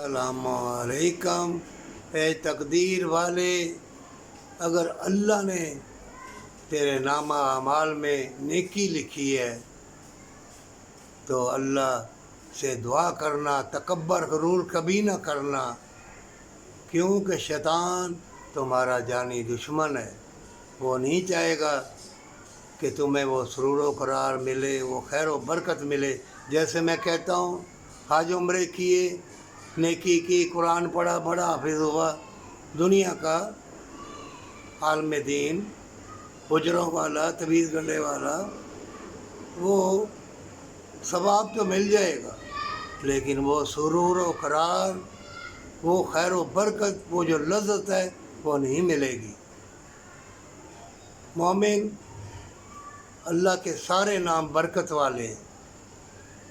السلام علیکم۔ اے تقدیر والے، اگر اللہ نے تیرے نامہ اعمال میں نیکی لکھی ہے تو اللہ سے دعا کرنا، تکبر غرور کبھی نہ کرنا، کیونکہ شیطان تمہارا جانی دشمن ہے۔ وہ نہیں چاہے گا کہ تمہیں وہ سرور و قرار ملے، وہ خیر و برکت ملے۔ جیسے میں کہتا ہوں، حج عمرے کیے، نیکی کی، قرآن پڑھا، بڑا حافظ ہوا، دنیا کا عالم دین، حجروں والا، تویز گنڈے والا، وہ ثواب تو مل جائے گا، لیکن وہ سرور و قرار، وہ خیر و برکت، وہ جو لذت ہے وہ نہیں ملے گی۔ مومن اللہ کے سارے نام برکت والے ہیں۔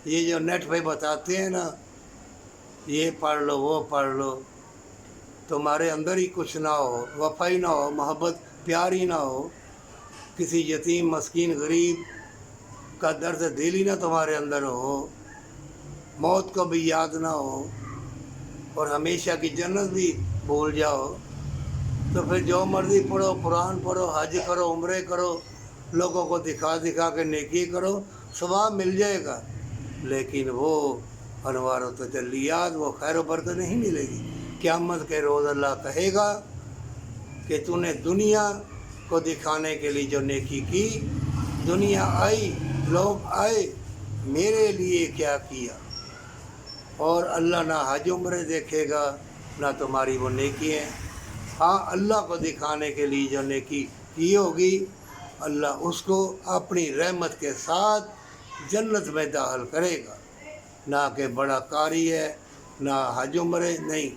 یہ جو نیٹ پہ بتاتے ہیں نا، یہ پڑھ لو، وہ پڑھ لو، تمہارے اندر ہی کچھ نہ ہو، وفائی نہ ہو، محبت پیار ہی نہ ہو، کسی یتیم مسکین غریب کا درد دل ہی نہ تمہارے اندر ہو، موت کو بھی یاد نہ ہو، اور ہمیشہ کی جنت بھی بھول جاؤ، تو پھر جو مرضی پڑھو، قرآن پڑھو، حج کرو، عمرے کرو، لوگوں کو دکھا دکھا کے نیکی کرو، ثواب مل جائے گا، لیکن وہ انوار و تجلیات، وہ خیر و برکت نہیں ملے گی۔ قیامت کے روز اللہ کہے گا کہ تو نے دنیا کو دکھانے کے لیے جو نیکی کی، دنیا آئی، لوگ آئے، میرے لیے کیا کیا؟ اور اللہ نہ حج عمرے دیکھے گا، نہ تمہاری وہ نیکی ہے۔ ہاں، اللہ کو دکھانے کے لیے جو نیکی کی ہوگی، اللہ اس کو اپنی رحمت کے ساتھ جنت میں داخل کرے گا۔ نہ کہ بڑا قاری ہے، نہ حج عمرے، نہیں،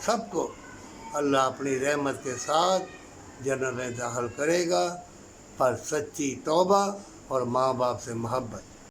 سب کو اللہ اپنی رحمت کے ساتھ جنت میں داخل کرے گا، پر سچی توبہ اور ماں باپ سے محبت۔